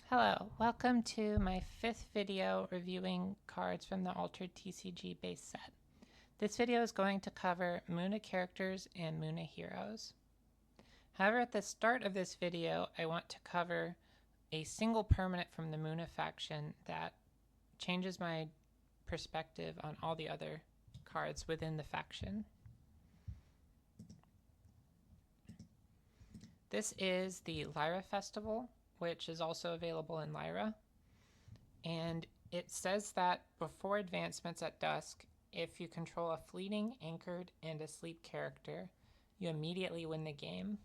Hello, welcome to my 5th video reviewing cards from the Altered TCG base set. This video is going to cover Muna characters and Muna heroes. However, at the start of this video, I want to cover a single permanent from the Muna faction that changes my perspective on all the other cards within the faction. This is the Lyra Festival, which is also available in Lyra. And it says that before advancements at dusk, if you control a fleeting, anchored, and asleep character, you immediately win the game.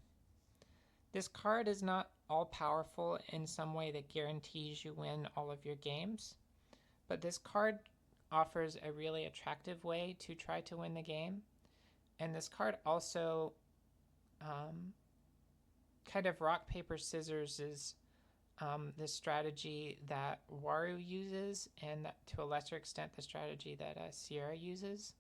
This card is not all-powerful in some way that guarantees you win all of your games, but this card offers a really attractive way to try to win the game. And this card also kind of rock, paper, scissors is the strategy that Waru uses, and that, to a lesser extent, the strategy that Sierra uses.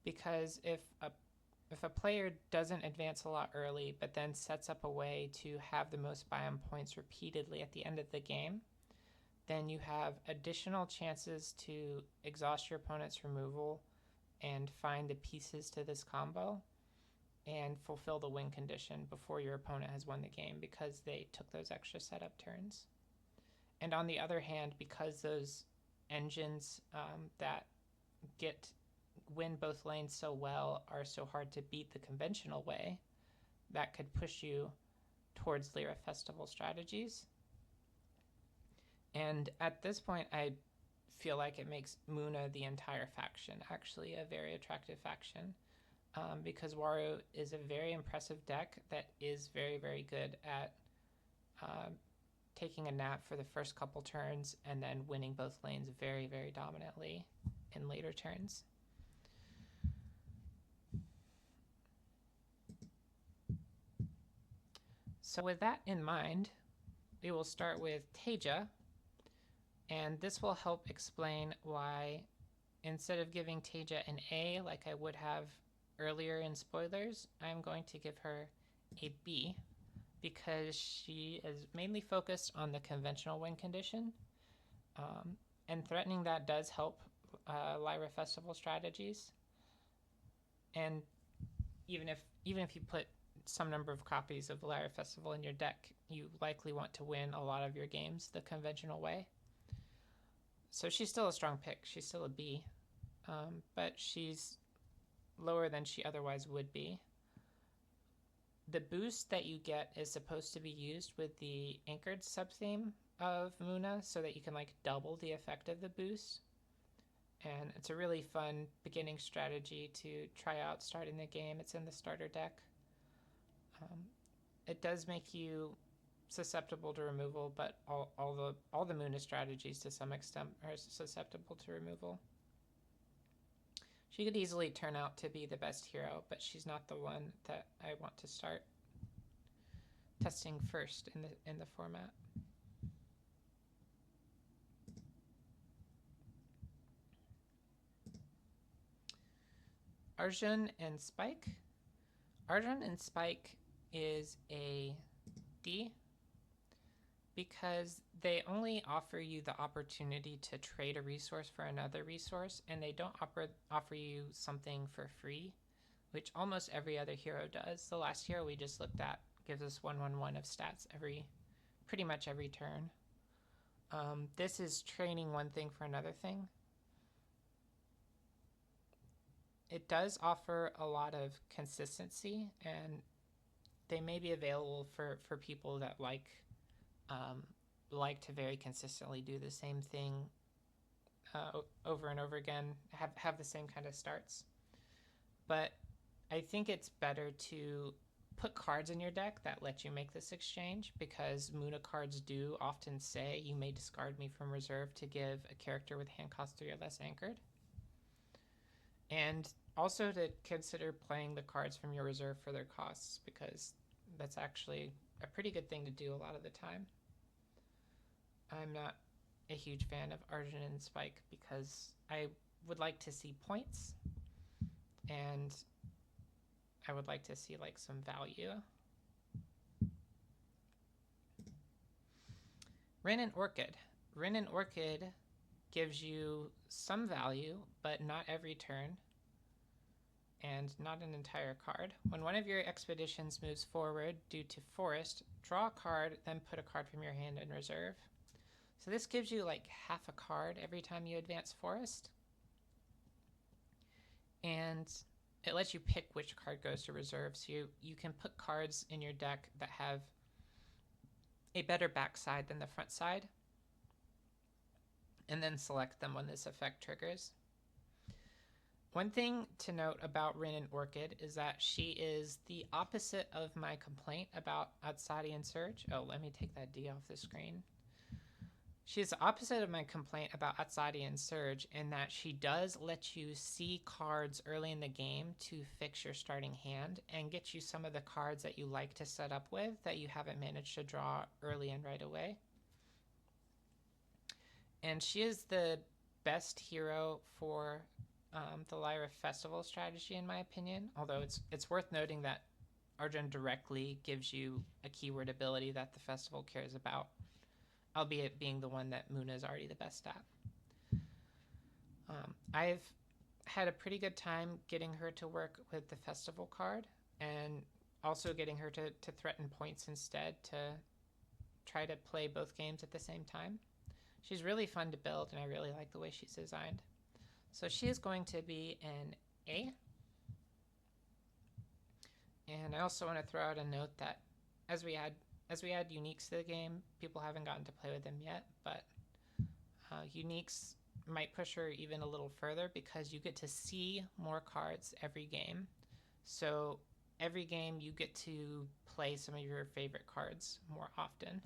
Because if a player doesn't advance a lot early, but then sets up a way to have the most biome points repeatedly at the end of the game, then you have additional chances to exhaust your opponent's removal and find the pieces to this combo and fulfill the win condition before your opponent has won the game because they took those extra setup turns. And on the other hand, because those engines that win both lanes so well are so hard to beat the conventional way, that could push you towards Lyra Festival strategies. And at this point, I feel like it makes Muna, the entire faction, actually a very attractive faction. Because Waru is a very impressive deck that is very, very good at taking a nap for the first couple turns and then winning both lanes very, very dominantly in later turns. So with that in mind, we will start with Teja, and this will help explain why instead of giving Teja an A like I would have earlier in spoilers, I'm going to give her a B because she is mainly focused on the conventional win condition, and threatening that does help Lyra Festival strategies. And even if you put some number of copies of Lyra Festival in your deck, you likely want to win a lot of your games the conventional way. So she's still a strong pick. She's still a B, but she's lower than she otherwise would be. The boost that you get is supposed to be used with the anchored sub-theme of Muna so that you can like double the effect of the boost. And it's a really fun beginning strategy to try out starting the game. It's in the starter deck. It does make you susceptible to removal, but all the Muna strategies to some extent are susceptible to removal. She could easily turn out to be the best hero, but she's not the one that I want to start testing first in the format. Arjun and Spike. Arjun and Spike is a D because they only offer you the opportunity to trade a resource for another resource, and they don't offer you something for free, which almost every other hero does. The last hero we just looked at gives us 1/1/1 of stats pretty much every turn. This is trading one thing for another thing. It does offer a lot of consistency, and they may be available for people that like to very consistently do the same thing over and over again, have the same kind of starts. But I think it's better to put cards in your deck that let you make this exchange, because Muna cards do often say you may discard me from reserve to give a character with hand cost 3 or less anchored. And also to consider playing the cards from your reserve for their costs, because that's actually a pretty good thing to do a lot of the time. I'm not a huge fan of Arjun and Spike because I would like to see points, and I would like to see like some value. Rin and Orchid. Rin and Orchid gives you some value, but not every turn, and not an entire card. When one of your expeditions moves forward due to forest, draw a card, then put a card from your hand in reserve. So this gives you like half a card every time you advance forest. And it lets you pick which card goes to reserve. So you can put cards in your deck that have a better backside than the front side, and then select them when this effect triggers. One thing to note about Rin and Orchid is that she is the opposite of my complaint about Atsadian Surge. Oh, let me take that D off the screen. She's the opposite of my complaint about Atsadian Surge in that she does let you see cards early in the game to fix your starting hand and get you some of the cards that you like to set up with that you haven't managed to draw early and right away. And she is the best hero for the Lyra Festival strategy, in my opinion, although it's worth noting that Arjun directly gives you a keyword ability that the festival cares about, albeit being the one that Muna is already the best at. I've had a pretty good time getting her to work with the festival card, and also getting her to threaten points instead to try to play both games at the same time. She's really fun to build, and I really like the way she's designed. So she is going to be an A. And I also want to throw out a note that as we add uniques to the game, people haven't gotten to play with them yet, but uniques might push her even a little further because you get to see more cards every game. So every game you get to play some of your favorite cards more often.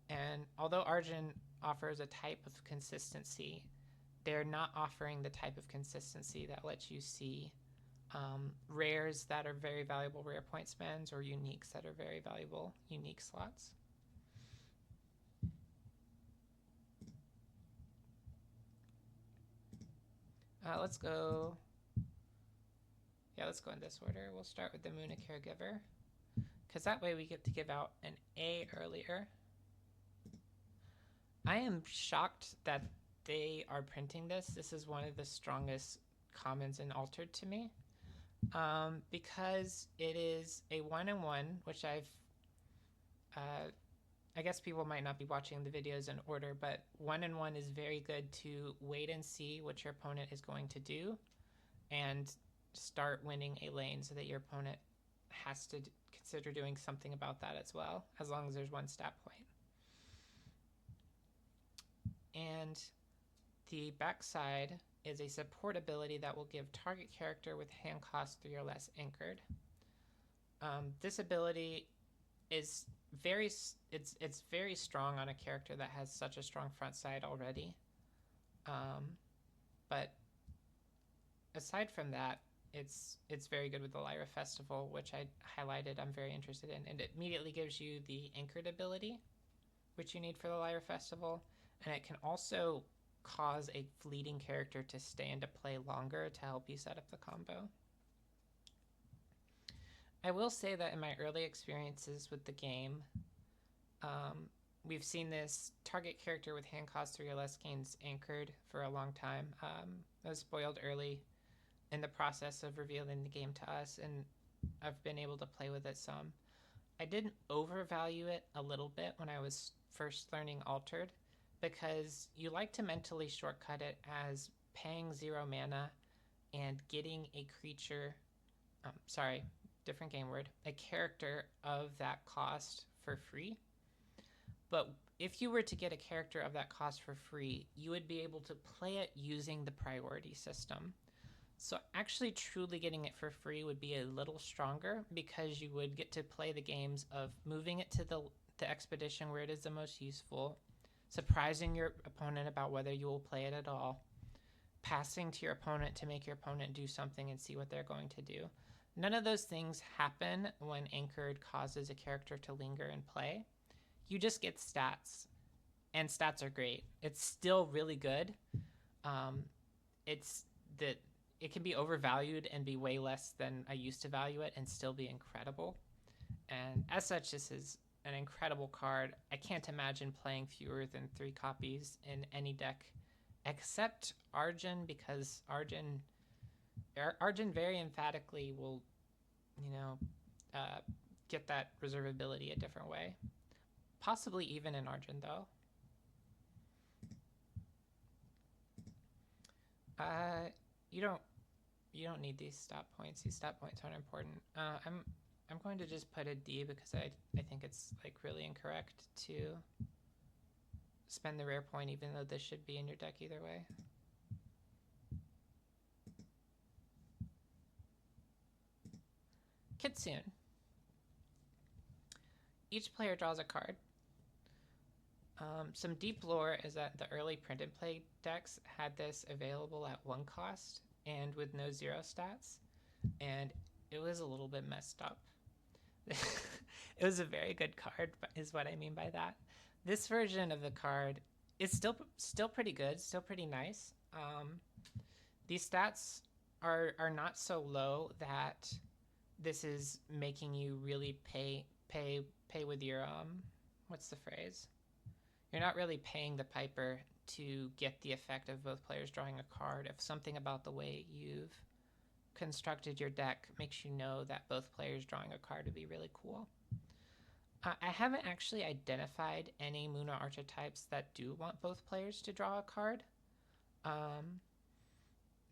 And although Arjun offers a type of consistency, they're not offering the type of consistency that lets you see rares that are very valuable rare point spends or uniques that are very valuable unique slots. Let's go in this order. We'll start with the Muna Caregiver, because that way we get to give out an A earlier. I am shocked that they are printing this. This is one of the strongest commons in Altered to me, because it is a 1/1, which I guess people might not be watching the videos in order, but 1/1 is very good to wait and see what your opponent is going to do and start winning a lane so that your opponent has to consider doing something about that as well, as long as there's one stat point. And the backside is a support ability that will give target character with hand cost 3 or less anchored. This ability is very strong on a character that has such a strong front side already. But aside from that, it's very good with the Lyra Festival, which I highlighted I'm very interested in. And it immediately gives you the anchored ability, which you need for the Lyra Festival. And it can also cause a fleeting character to stay into play longer to help you set up the combo. I will say that in my early experiences with the game, we've seen this target character with hand cost 3 or less gains anchored for a long time. I was spoiled early in the process of revealing the game to us, and I've been able to play with it some. I did overvalue it a little bit when I was first learning Altered, because you like to mentally shortcut it as paying 0 mana and getting a creature, different game word, a character of that cost for free. But if you were to get a character of that cost for free, you would be able to play it using the priority system. So actually truly getting it for free would be a little stronger, because you would get to play the games of moving it to the expedition where it is the most useful, surprising your opponent about whether you will play it at all, passing to your opponent to make your opponent do something and see what they're going to do. None of those things happen when Anchored causes a character to linger and play. You just get stats, and stats are great. It's still really good. It can be overvalued and be way less than I used to value it and still be incredible. And as such, this is an incredible card. I can't imagine playing fewer than 3 copies in any deck except Arjun, because Arjun very emphatically will, you know, get that reservability a different way. Possibly even in Arjun, though. You don't need these stop points. These stop points aren't important. I'm going to just put a D because I think it's like really incorrect to spend the rare point, even though this should be in your deck either way. Kitsune. Each player draws a card. Some deep lore is that the early print and play decks had this available at 1 cost and with no 0 stats, and it was a little bit messed up. It was a very good card, is what I mean by that. This version of the card is still pretty good, still pretty nice. These stats are not so low that this is making you really pay with your what's the phrase? You're not really paying the piper to get the effect of both players drawing a card. If something about the way you've constructed your deck makes you know that both players drawing a card would be really cool. I haven't actually identified any Muna archetypes that do want both players to draw a card.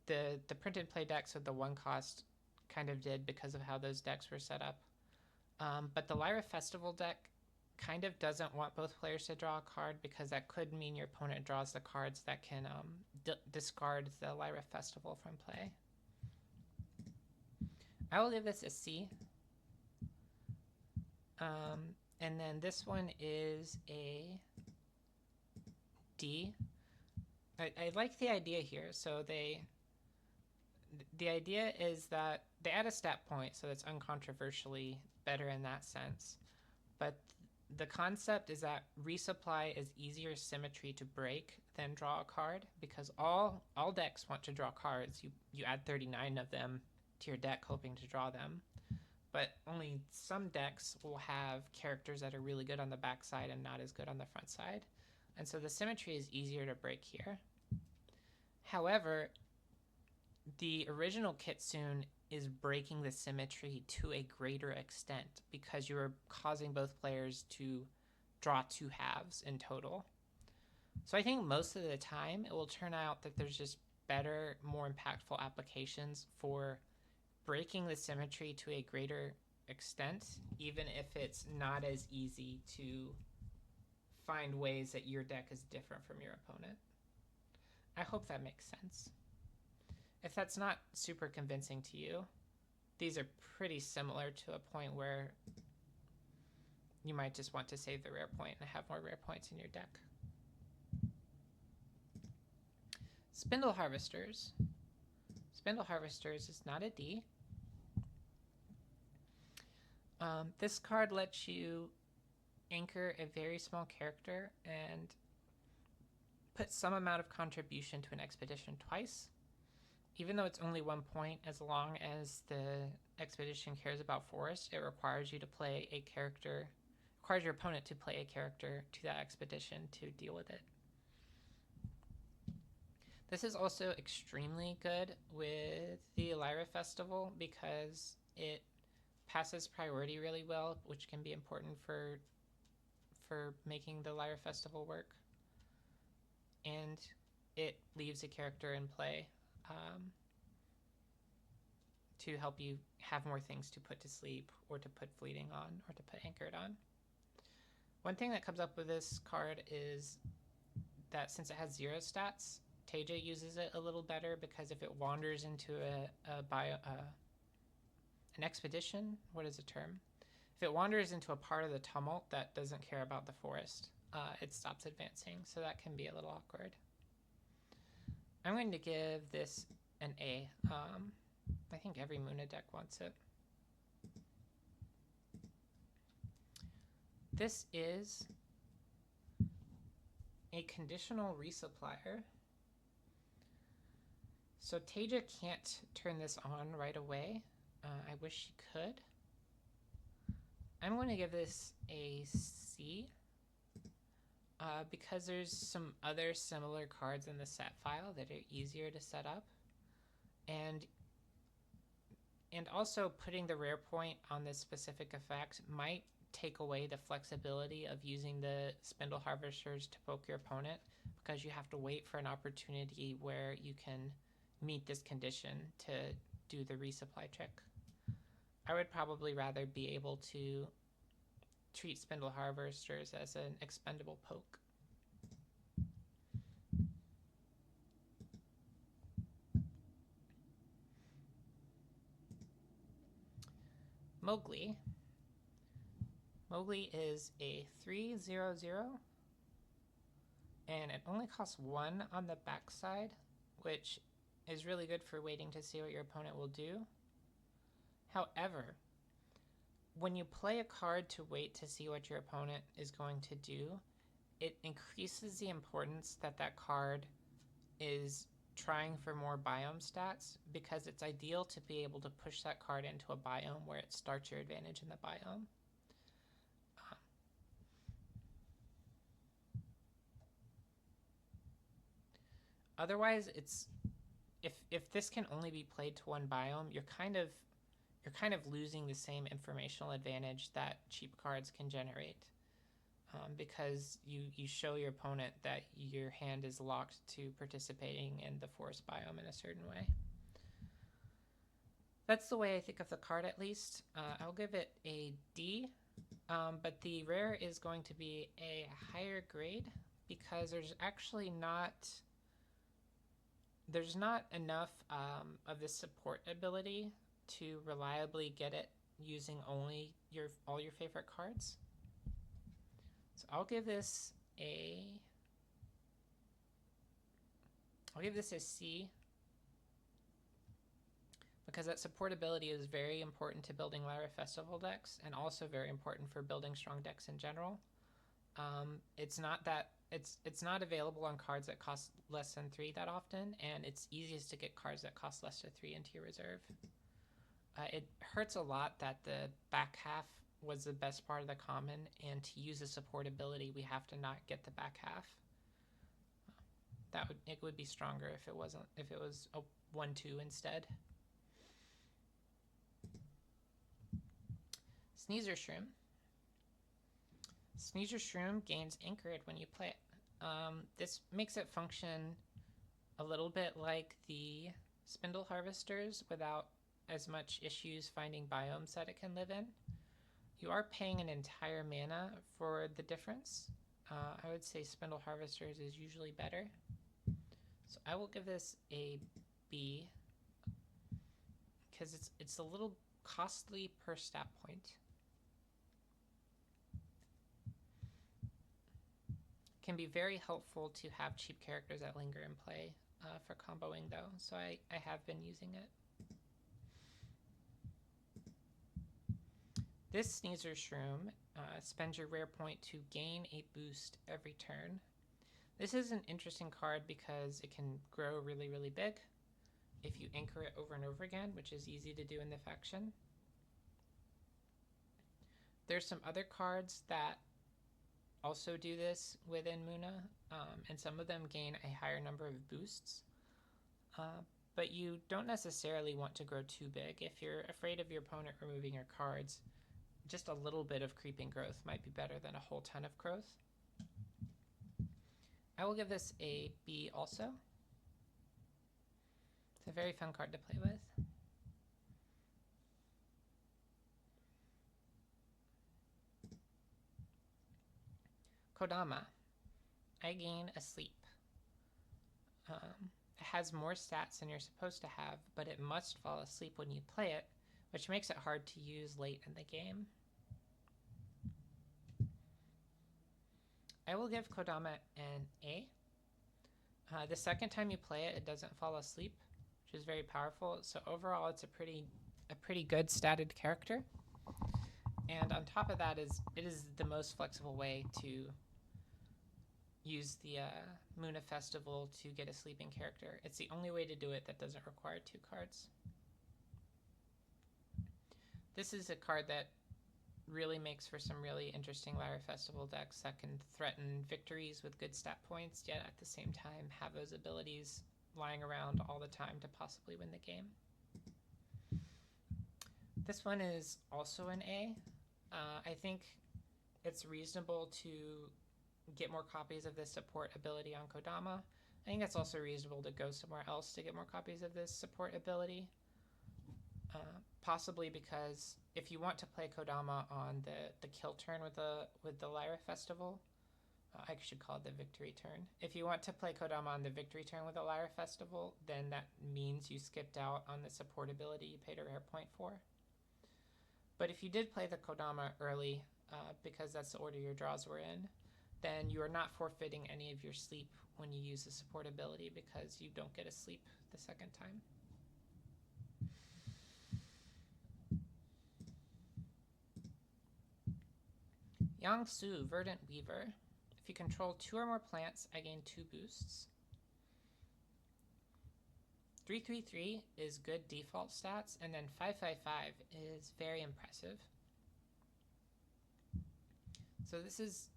The print and play decks with the 1 cost kind of did because of how those decks were set up. But the Lyra Festival deck kind of doesn't want both players to draw a card because that could mean your opponent draws the cards that can discard the Lyra Festival from play. I will give this a C. And then this one is a D. I like the idea here. So the idea is that they add a stat point, so that's uncontroversially better in that sense. But the concept is that resupply is easier symmetry to break than draw a card, because all decks want to draw cards. You add 39 of them to your deck hoping to draw them. But only some decks will have characters that are really good on the back side and not as good on the front side. And so the symmetry is easier to break here. However, the original Kitsune is breaking the symmetry to a greater extent because you are causing both players to draw 2 halves in total. So I think most of the time it will turn out that there's just better, more impactful applications for breaking the symmetry to a greater extent, even if it's not as easy to find ways that your deck is different from your opponent. I hope that makes sense. If that's not super convincing to you, these are pretty similar to a point where you might just want to save the rare point and have more rare points in your deck. Spindle Harvesters. Spindle Harvesters is not a D. This card lets you anchor a very small character and put some amount of contribution to an expedition twice. Even though it's only 1 point, as long as the expedition cares about forest, it requires you to play a character, requires your opponent to play a character to that expedition to deal with it. This is also extremely good with the Lyra Festival because it passes priority really well, which can be important for making the Lyra Festival work. And it leaves a character in play to help you have more things to put to sleep or to put fleeting on or to put anchored on. One thing that comes up with this card is that since it has 0 stats, Teja uses it a little better because if it wanders into an expedition, what is the term? If it wanders into a part of the tumult that doesn't care about the forest, it stops advancing, so that can be a little awkward. I'm going to give this an A. I think every Muna deck wants it. This is a conditional resupplier. So Teja can't turn this on right away. I wish she could. I'm going to give this a C because there's some other similar cards in the set file that are easier to set up, and also putting the rare point on this specific effect might take away the flexibility of using the spindle harvesters to poke your opponent, because you have to wait for an opportunity where you can meet this condition to do the resupply trick. I would probably rather be able to treat spindle harvesters as an expendable poke. Mowgli. Mowgli is a 3/0/0, and it only costs 1 on the backside, which is really good for waiting to see what your opponent will do. However, when you play a card to wait to see what your opponent is going to do, it increases the importance that that card is trying for more biome stats, because it's ideal to be able to push that card into a biome where it starts your advantage in the biome. Otherwise, it's if this can only be played to one biome, you're kind of losing the same informational advantage that cheap cards can generate, because you show your opponent that your hand is locked to participating in the forest biome in a certain way. That's the way I think of the card, at least. I'll give it a D, but the rare is going to be a higher grade because there's actually not enough of the support ability to reliably get it using only all your favorite cards. So I'll give this a C, because that support ability is very important to building Lyra Festival decks, and also very important for building strong decks in general. It's not available on cards that cost less than 3 that often, and it's easiest to get cards that cost less than 3 into your reserve. It hurts a lot that the back half was the best part of the common, and to use the support ability, we have to not get the back half. It would be stronger if it was a 1/2 instead. Sneezer Shroom. Sneezer Shroom gains Anchored when you play it. This makes it function a little bit like the Spindle Harvesters without as much issues finding biomes that it can live in. You are paying an entire mana for the difference. I would say Spindle Harvesters is usually better. So I will give this a B, because it's a little costly per stat point. Can be very helpful to have cheap characters that linger in play for comboing, though, so I have been using it. This Sneezer Shroom spends your rare point to gain a boost every turn. This is an interesting card because it can grow really, really big if you anchor it over and over again, which is easy to do in the faction. There's some other cards that also do this within Muna, and some of them gain a higher number of boosts. But you don't necessarily want to grow too big. If you're afraid of your opponent removing your cards, just a little bit of creeping growth might be better than a whole ton of growth. I will give this a B also. It's a very fun card to play with. Kodama. I gain a sleep. It has more stats than you're supposed to have, but it must fall asleep when you play it, which makes it hard to use late in the game. I will give Kodama an A. The second time you play it, it doesn't fall asleep, which is very powerful. So overall, it's a pretty good statted character. And on top of that, it is the most flexible way to use the Muna Festival to get a sleeping character. It's the only way to do it that doesn't require 2 cards. This is a card that really makes for some really interesting Lyra Festival decks that can threaten victories with good stat points, yet at the same time have those abilities lying around all the time to possibly win the game. This one is also an A. I think it's reasonable to get more copies of this support ability on Kodama. I think it's also reasonable to go somewhere else to get more copies of this support ability. Possibly because if you want to play Kodama on the kill turn with the Lyra Festival, I should call it the victory turn. If you want to play Kodama on the victory turn with the Lyra Festival, then that means you skipped out on the support ability you paid a rare point for. But if you did play the Kodama early, because that's the order your draws were in, then you are not forfeiting any of your sleep when you use the support ability because you don't get a sleep the second time. Yangsu, Verdant Weaver. If you control 2 or more plants, I gain 2 boosts. 3/3/3 is good default stats, and then 5/5/5 is very impressive. So this is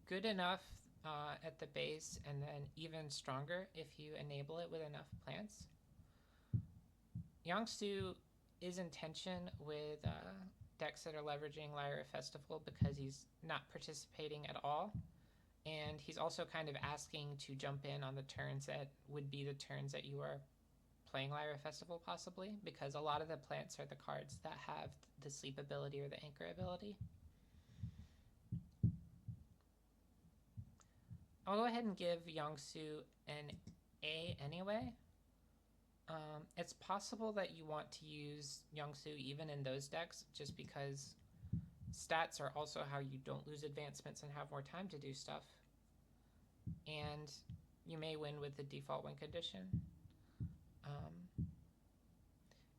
good enough at the base, and then even stronger if you enable it with enough plants. Yangsu is in tension with decks that are leveraging Lyra Festival because he's not participating at all. And he's also kind of asking to jump in on the turns that would be the turns that you are playing Lyra Festival, possibly, because a lot of the plants are the cards that have the sleep ability or the anchor ability. I'll go ahead and give Yangsu an A anyway. It's possible that you want to use Yangsu even in those decks, just because stats are also how you don't lose advancements and have more time to do stuff. And you may win with the default win condition.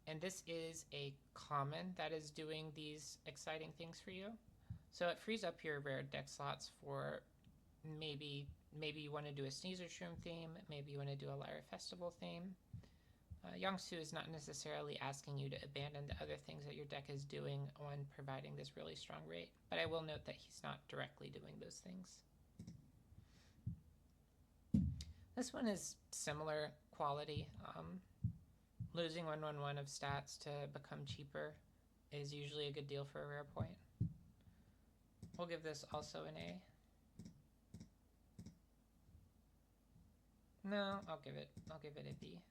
And this is a common that is doing these exciting things for you. So it frees up your rare deck slots for maybe you want to do a Sneaser Shroom theme, maybe you want to do a Lyra Festival theme. Yangsu is not necessarily asking you to abandon the other things that your deck is doing on providing this really strong rate, but I will note that he's not directly doing those things. This one is similar quality. Losing 1/1/1 of stats to become cheaper is usually a good deal for a rare point. We'll give this also an A. No, I'll give it a B.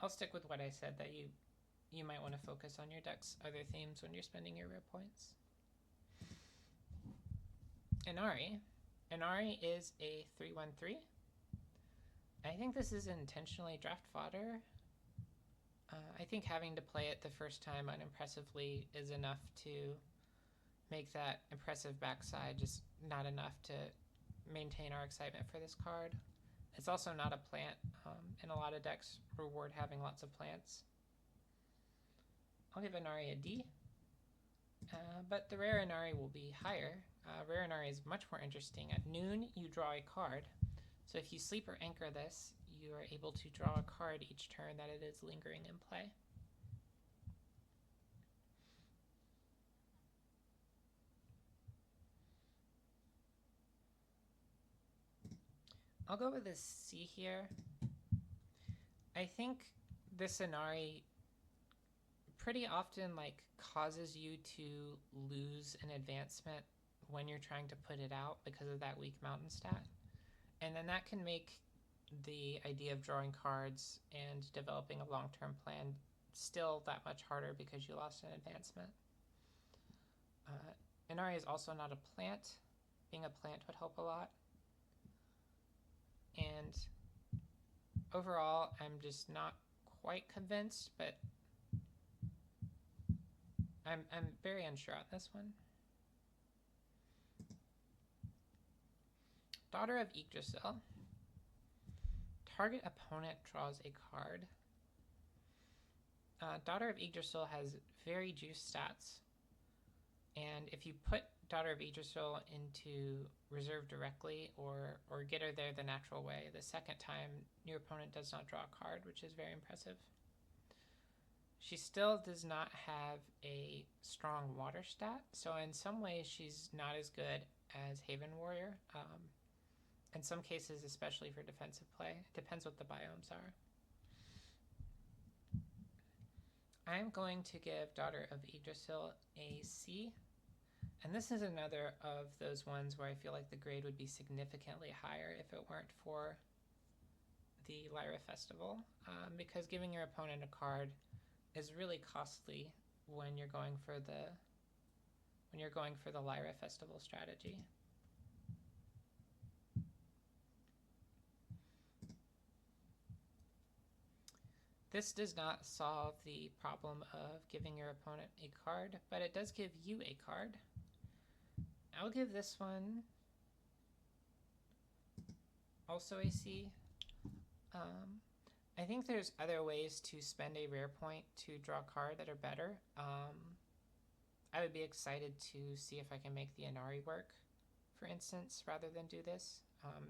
I'll stick with what I said, that you might want to focus on your deck's other themes when you're spending your rare points. Inari. Inari is a 3/1/3. I think this is intentionally draft fodder. I think having to play it the first time unimpressively is enough to make that impressive backside just not enough to maintain our excitement for this card. It's also not a plant, and a lot of decks reward having lots of plants. I'll give Inari a D, but the rare Inari will be higher. Rare Inari is much more interesting. At noon, you draw a card. So if you sleep or anchor this, you are able to draw a card each turn that it is lingering in play. I'll go with a C here. I think this Inari pretty often causes you to lose an advancement when you're trying to put it out because of that weak mountain stat. And then that can make the idea of drawing cards and developing a long-term plan still that much harder because you lost an advancement. Inari is also not a plant. Being a plant would help a lot. And overall, I'm just not quite convinced, but I'm very unsure on this one. Daughter of Yggdrasil. Target opponent draws a card. Daughter of Yggdrasil has very juiced stats, and if you put Daughter of Yggdrasil into reserve directly or get her there the natural way, the second time your opponent does not draw a card, which is very impressive. She still does not have a strong water stat, so in some ways she's not as good as Haven Warrior. In some cases, especially for defensive play, it depends what the biomes are. I'm going to give Daughter of Yggdrasil a C. And this is another of those ones where I feel like the grade would be significantly higher if it weren't for the Lyra Festival, because giving your opponent a card is really costly when you're going for the Lyra Festival strategy. This does not solve the problem of giving your opponent a card, but it does give you a card. I'll give this one also a C. I think there's other ways to spend a rare point to draw a card that are better. I would be excited to see if I can make the Inari work, for instance, rather than do this.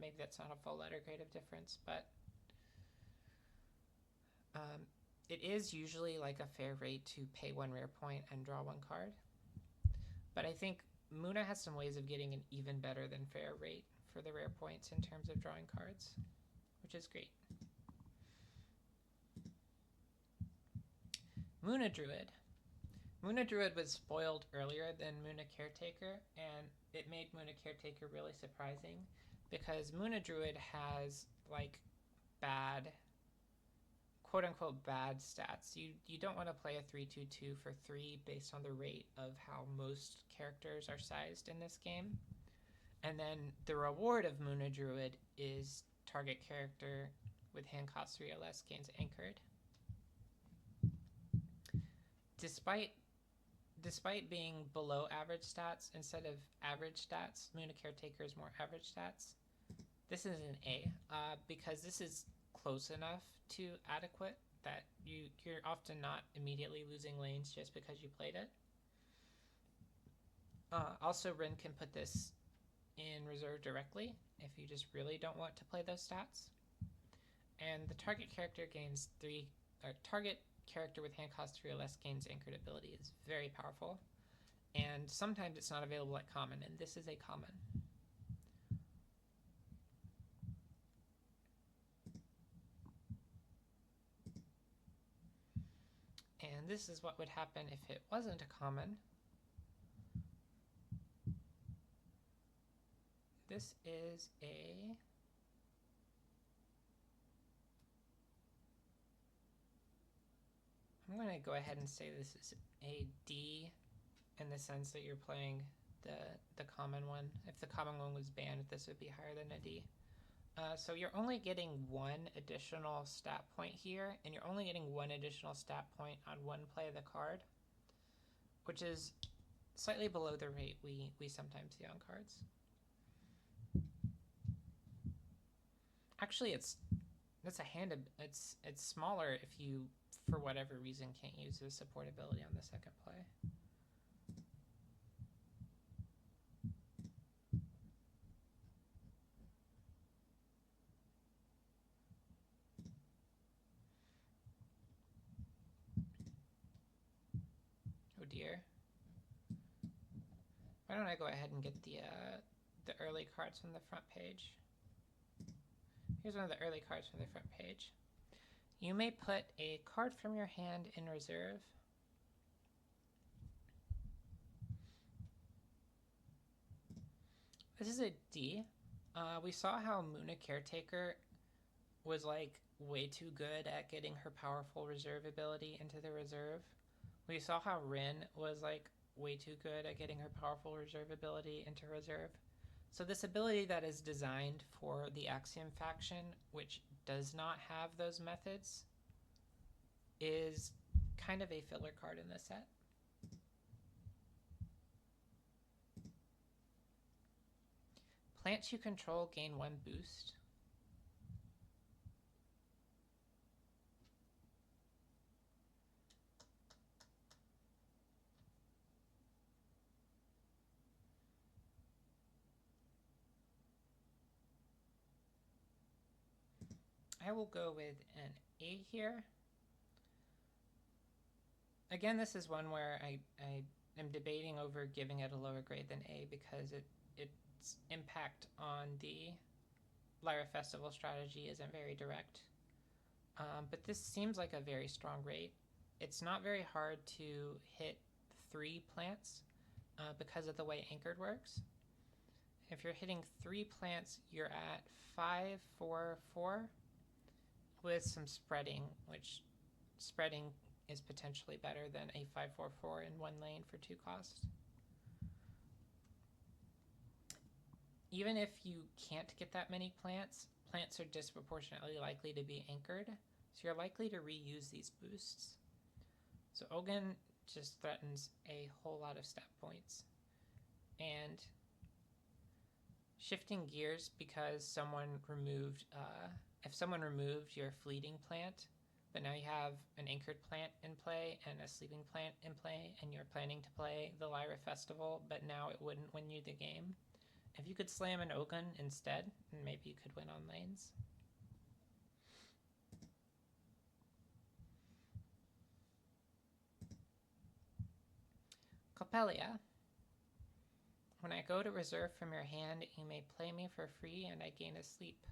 Maybe that's not a full letter grade of difference, but it is usually like a fair rate to pay one rare point and draw one card. But I think Muna has some ways of getting an even better than fair rate for the rare points in terms of drawing cards, which is great. Muna Druid. Muna Druid was spoiled earlier than Muna Caretaker, and it made Muna Caretaker really surprising because Muna Druid has like bad, quote unquote, bad stats. You don't want to play a 3/2/2 for 3 based on the rate of how most characters are sized in this game. And then the reward of Muna Druid is target character with hand cost 3 or less gains Anchored. Despite being below average stats, instead of average stats, Muna Caretaker is more average stats. This is an A, because this is close enough to adequate that you're often not immediately losing lanes just because you played it. Also, Rin can put this in reserve directly if you just really don't want to play those stats. And the target character gains 3, or target character with hand cost 3 or less gains Anchored ability is very powerful. And sometimes it's not available at common, and this is a common. And this is what would happen if it wasn't a common. This is a... I'm going to go ahead and say this is a D in the sense that you're playing the common one. If the common one was banned, this would be higher than a D. So you're only getting one additional stat point here, and you're only getting one additional stat point on one play of the card, which is slightly below the rate we sometimes see on cards. Actually, it's smaller if you, for whatever reason, can't use the support ability on the second play. Oh dear. Why don't I go ahead and get the early cards from the front page? Here's one of the early cards from the front page. You may put a card from your hand in reserve. This is a D. We saw how Muna Caretaker was like way too good at getting her powerful reserve ability into the reserve. We saw how Rin was like way too good at getting her powerful reserve ability into reserve. So this ability that is designed for the Axiom faction, which does not have those methods, is kind of a filler card in this set. Plants you control gain 1 boost. I will go with an A here. Again, this is one where I am debating over giving it a lower grade than A because its impact on the Lyra Festival strategy isn't very direct. But this seems like a very strong rate. It's not very hard to hit 3 plants because of the way Anchored works. If you're hitting 3 plants, you're at 5-4-4 with some spreading, which spreading is potentially better than a 5-4-4 in 1 lane for 2 cost. Even if you can't get that many plants, plants are disproportionately likely to be anchored, so you're likely to reuse these boosts. So Ogun just threatens a whole lot of stat points. And shifting gears because someone removed, if someone removed your fleeting plant, but now you have an anchored plant in play and a sleeping plant in play, and you're planning to play the Lyra Festival, but now it wouldn't win you the game. If you could slam an Ogun instead, maybe you could win on lanes. Copelia. When I go to reserve from your hand, you may play me for free and I gain a sleep.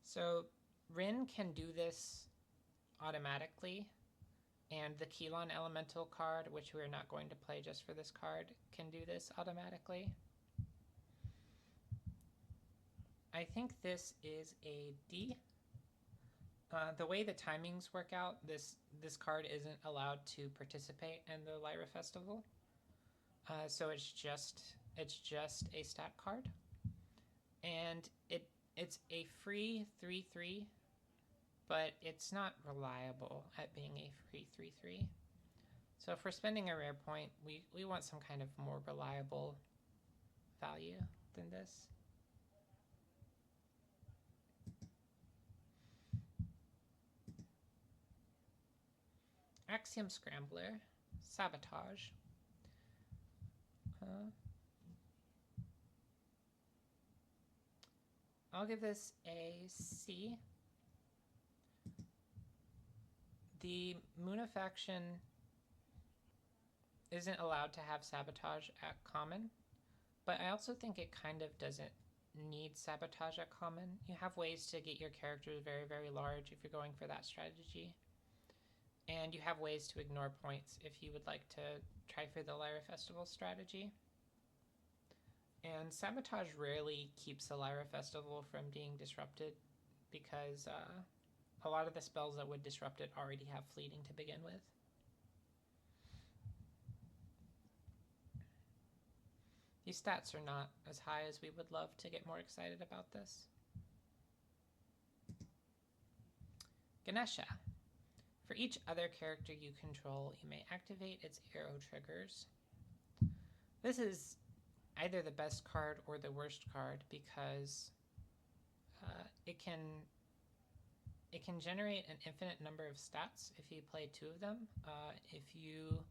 So Rin can do this automatically, and the Keylon Elemental card, which we're not going to play just for this card, can do this automatically. I think this is a D. The way the timings work out, this card isn't allowed to participate in the Lyra Festival. So it's just a stat card. And it's a free 3/3, but it's not reliable at being a free 3/3. So if we're spending a rare point, we want some kind of more reliable value than this. Axiom Scrambler, Sabotage. I'll give this a C. The Muna faction isn't allowed to have Sabotage at common, but I also think it kind of doesn't need Sabotage at common. You have ways to get your characters very, very large if you're going for that strategy. And you have ways to ignore points if you would like to try for the Lyra Festival strategy. And Sabotage rarely keeps the Lyra Festival from being disrupted because a lot of the spells that would disrupt it already have fleeting to begin with. These stats are not as high as we would love to get more excited about this. Ganesha. For each other character you control, you may activate its arrow triggers. This is either the best card or the worst card because it can generate an infinite number of stats if you play 2 of them. If you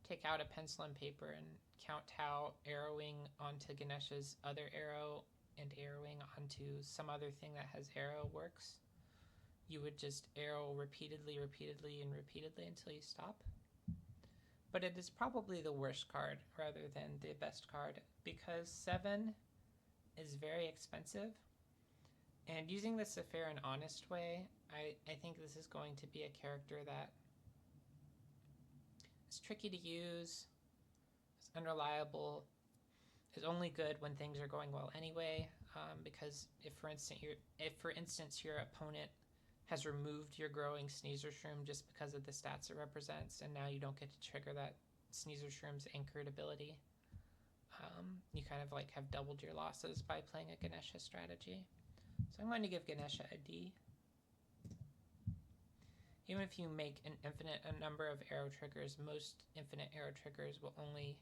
take out a pencil and paper and count how arrowing onto Ganesha's other arrow and arrowing onto some other thing that has arrow works, you would just arrow repeatedly until you stop. But it is probably the worst card rather than the best card because 7 is very expensive. And using this a fair and honest way, I think this is going to be a character that is tricky to use, is unreliable, is only good when things are going well anyway, because if for instance your opponent has removed your growing Sneaser Shroom just because of the stats it represents, and now you don't get to trigger that Sneaser Shroom's anchored ability, you kind of like have doubled your losses by playing a Ganesha strategy. So I'm going to give Ganesha a D. Even if you make an infinite number of arrow triggers, most infinite arrow triggers will only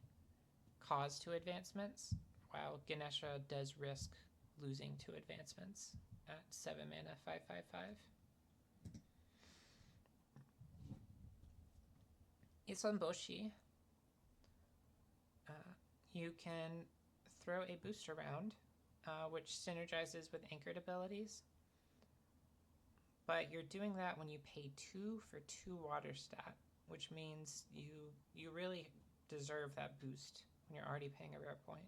cause 2 advancements, while Ganesha does risk losing 2 advancements at 7 mana, 5/5/5. Isonboshi. You can throw a boost around, which synergizes with anchored abilities. But you're doing that when you pay 2 for 2 water stat. which means you really deserve that boost when you're already paying a rare point.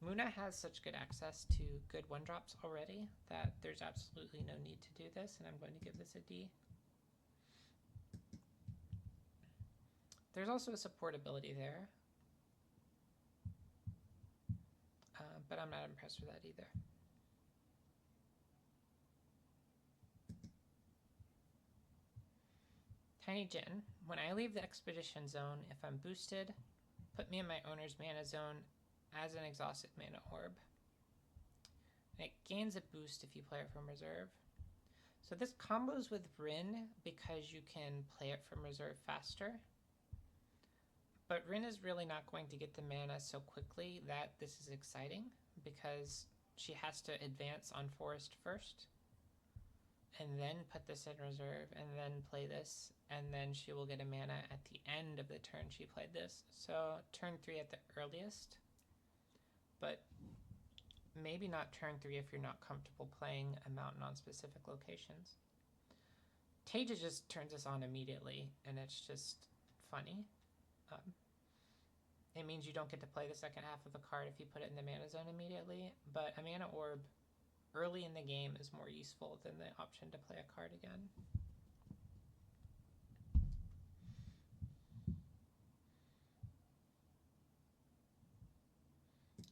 Muna has such good access to good 1-drops already that there's absolutely no need to do this, and I'm going to give this a D. There's also a support ability there, but I'm not impressed with that either. Tiny Jin. When I leave the expedition zone, if I'm boosted, put me in my owner's mana zone as an exhausted mana orb. And it gains a boost if you play it from reserve. So this combos with Rin because you can play it from reserve faster. But Rin is really not going to get the mana so quickly that this is exciting because she has to advance on Forest first and then put this in reserve and then play this, and then she will get a mana at the end of the turn she played this. So turn 3 at the earliest, but maybe not turn 3 if you're not comfortable playing a mountain on specific locations. Teja just turns this on immediately, and it's just funny. It means you don't get to play the second half of the card if you put it in the mana zone immediately, but a mana orb early in the game is more useful than the option to play a card again.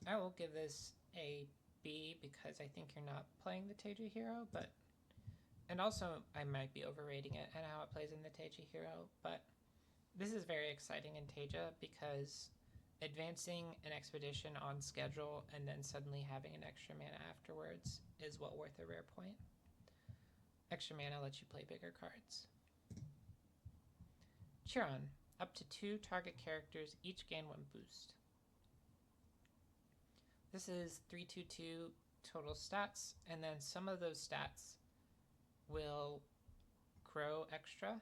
I will give this a B because I think you're not playing the Teja hero, and also I might be overrating it and how it plays in the Teja hero, but this is very exciting in Teja because advancing an expedition on schedule and then suddenly having an extra mana afterwards is well worth a rare point. Extra mana lets you play bigger cards. Chiron. Up to 2 target characters each gain 1 boost. This is 3/2/2 total stats, and then some of those stats will grow extra.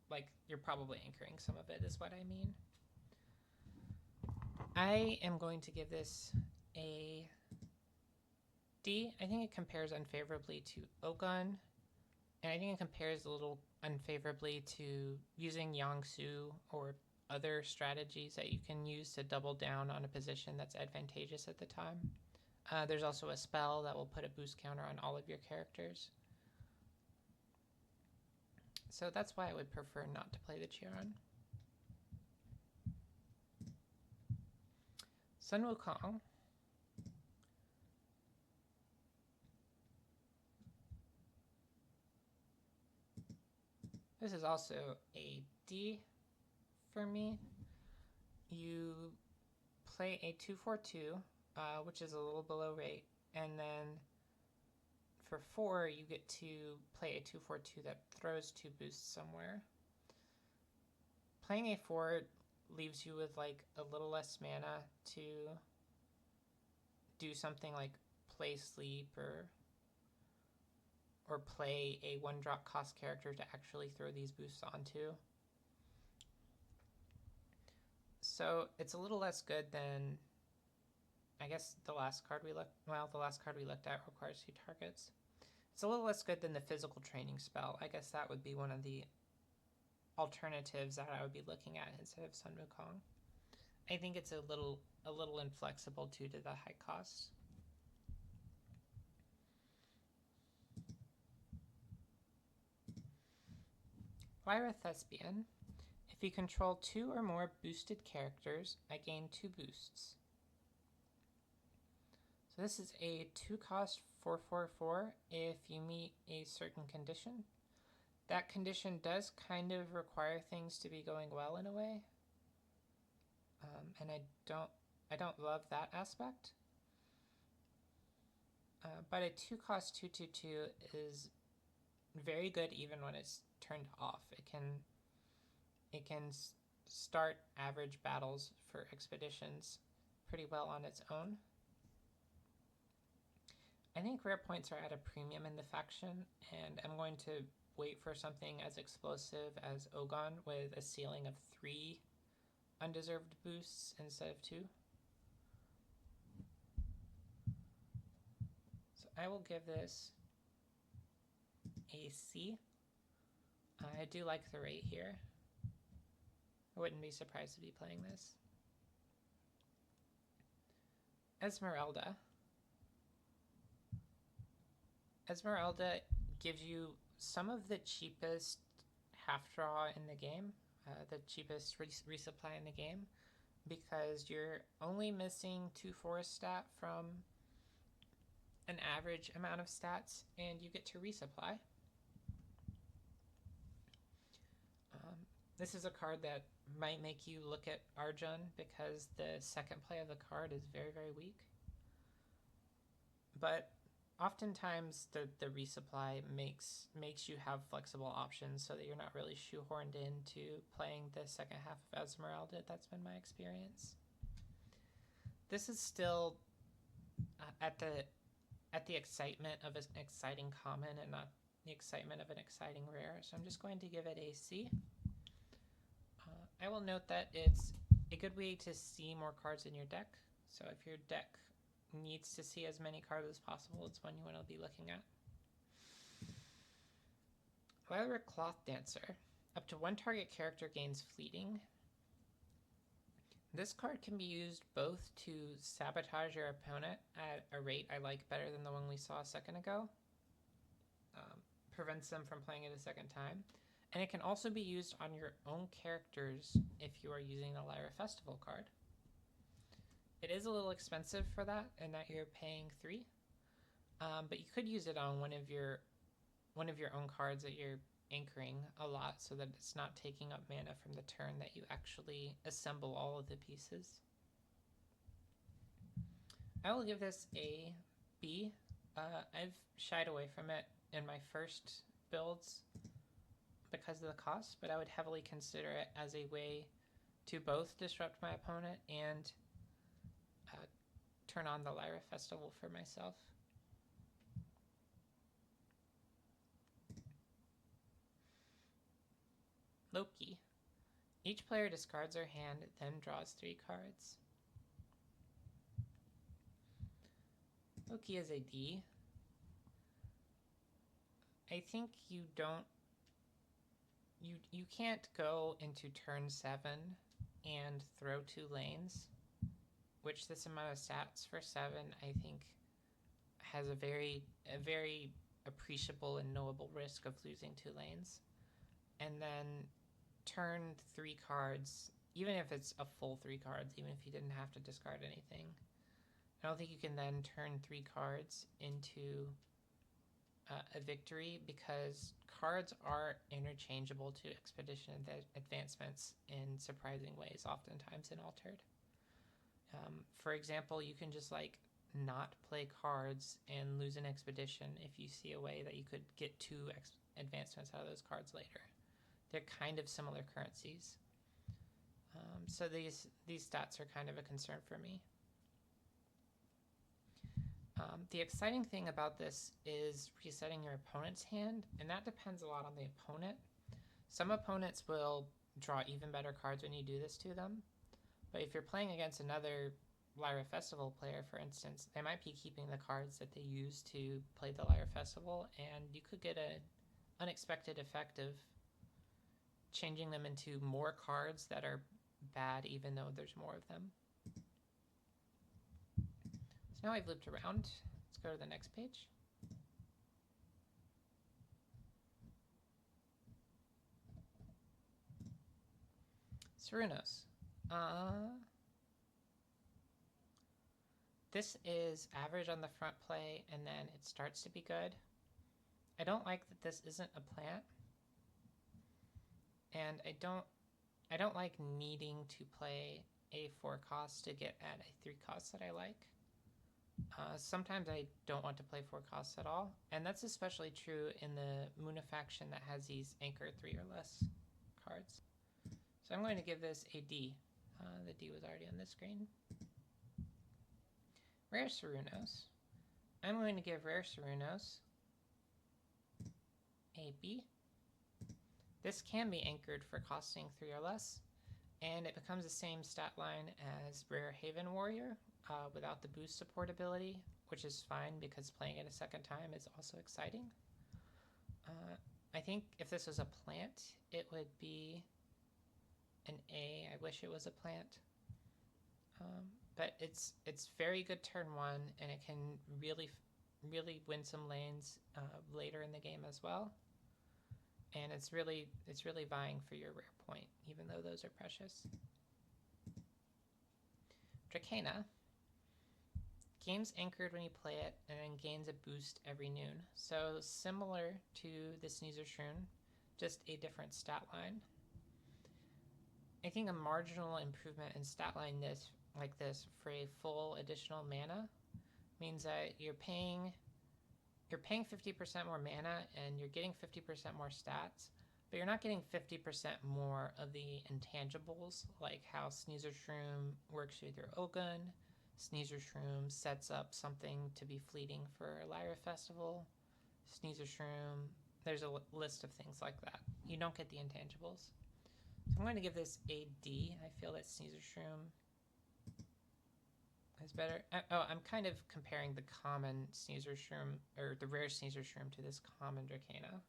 Like you're probably anchoring some of it is what I mean. I am going to give this a D. I think it compares unfavorably to Ogun, and I think it compares a little unfavorably to using Yangsu or other strategies that you can use to double down on a position that's advantageous at the time. There's also a spell that will put a boost counter on all of your characters. So that's why I would prefer not to play the Chiron. Sun Wukong. This is also a D for me. You play a 2/4/2, which is a little below rate, and then for 4, you get to play a 2/4/2 that throws 2 boosts somewhere. Playing a 4 leaves you with like a little less mana to do something like play sleep or play a 1-drop cost character to actually throw these boosts onto. So it's a little less good than, I guess the last card we looked at requires 2 targets. It's a little less good than the physical training spell. I guess that would be one of the alternatives that I would be looking at instead of Sun Wukong. I think it's a little inflexible due to the high cost. Lyra Thespian. If you control 2 or more boosted characters, I gain 2 boosts. So this is a 2-cost 4/4/4 if you meet a certain condition. That condition does kind of require things to be going well in a way. And I don't love that aspect. But a 2-cost 2/2/2 is very good even when it's turned off. It can start average battles for expeditions pretty well on its own. I think rare points are at a premium in the faction, and I'm going to wait for something as explosive as Ogon with a ceiling of 3 undeserved boosts instead of 2. So I will give this a C. I do like the rate here. I wouldn't be surprised to be playing this. Esmeralda. Esmeralda gives you some of the cheapest half draw in the game, the cheapest resupply in the game, because you're only missing 2 forest stat from an average amount of stats, and you get to resupply. This is a card that might make you look at Arjun because the second play of the card is very, very weak. But oftentimes the resupply makes you have flexible options so that you're not really shoehorned into playing the second half of Esmeralda. That's been my experience. This is still at the excitement of an exciting common and not the excitement of an exciting rare. So I'm just going to give it a C. I will note that it's a good way to see more cards in your deck. So if your deck needs to see as many cards as possible, it's one you want to be looking at. Violet Cloth Dancer. Up to 1 target character gains fleeting. This card can be used both to sabotage your opponent at a rate I like better than the one we saw a second ago. Prevents them from playing it a second time. And it can also be used on your own characters if you are using the Lyra Festival card. It is a little expensive for that, in that you're paying 3. But you could use it on one of your own cards that you're anchoring a lot so that it's not taking up mana from the turn that you actually assemble all of the pieces. I will give this a B. I've shied away from it in my first builds because of the cost, but I would heavily consider it as a way to both disrupt my opponent and turn on the Lyra Festival for myself. Loki. Each player discards their hand, then draws 3 cards. Loki is a D. I think you can't go into turn 7 and throw 2 lanes, which this amount of stats for 7 I think has a very appreciable and knowable risk of losing 2 lanes. And then turn 3 cards, even if it's a full 3 cards, even if you didn't have to discard anything. I don't think you can then turn 3 cards into a victory, because cards are interchangeable to expedition advancements in surprising ways, oftentimes in Altered. For example, you can just like not play cards and lose an expedition if you see a way that you could get 2 advancements out of those cards later. They're kind of similar currencies. So these stats are kind of a concern for me. The exciting thing about this is resetting your opponent's hand, and that depends a lot on the opponent. Some opponents will draw even better cards when you do this to them, but if you're playing against another Lyra Festival player, for instance, they might be keeping the cards that they use to play the Lyra Festival, and you could get an unexpected effect of changing them into more cards that are bad even though there's more of them. So now I've looped around. Let's go to the next page. Cernunnos. This is average on the front play, and then it starts to be good. I don't like that this isn't a plant, and I don't like needing to play a 4 cost to get at a 3 cost that I like. Sometimes I don't want to play 4 costs at all, and that's especially true in the Muna faction that has these anchor 3 or less cards. So I'm going to give this a D. The D was already on this screen. Rare Cernunnos. I'm going to give Rare Cernunnos a B. This can be anchored for costing 3 or less, and it becomes the same stat line as Rare Haven Warrior without the boost support ability, which is fine because playing it a second time is also exciting. I think if this was a plant, it would be an A. I wish it was a plant. But it's very good turn 1, and it can really win some lanes later in the game as well. And it's really vying for your rare point, even though those are precious. Dracana. Game's anchored when you play it, and then gains a boost every noon. So similar to the Sneasel Shroom, just a different stat line. I think a marginal improvement in stat line like this for a full additional mana means that you're paying 50% more mana and you're getting 50% more stats, but you're not getting 50% more of the intangibles, like how Sneasel Shroom works with your Ogun. Sneasel Shroom sets up something to be fleeting for Lyra Festival. Sneasel Shroom, there's a list of things like that. You don't get the intangibles. So I'm going to give this a D. I feel that Sneasel Shroom is better. I'm kind of comparing the common Sneasel Shroom, or the rare Sneasel Shroom, to this common Dracana.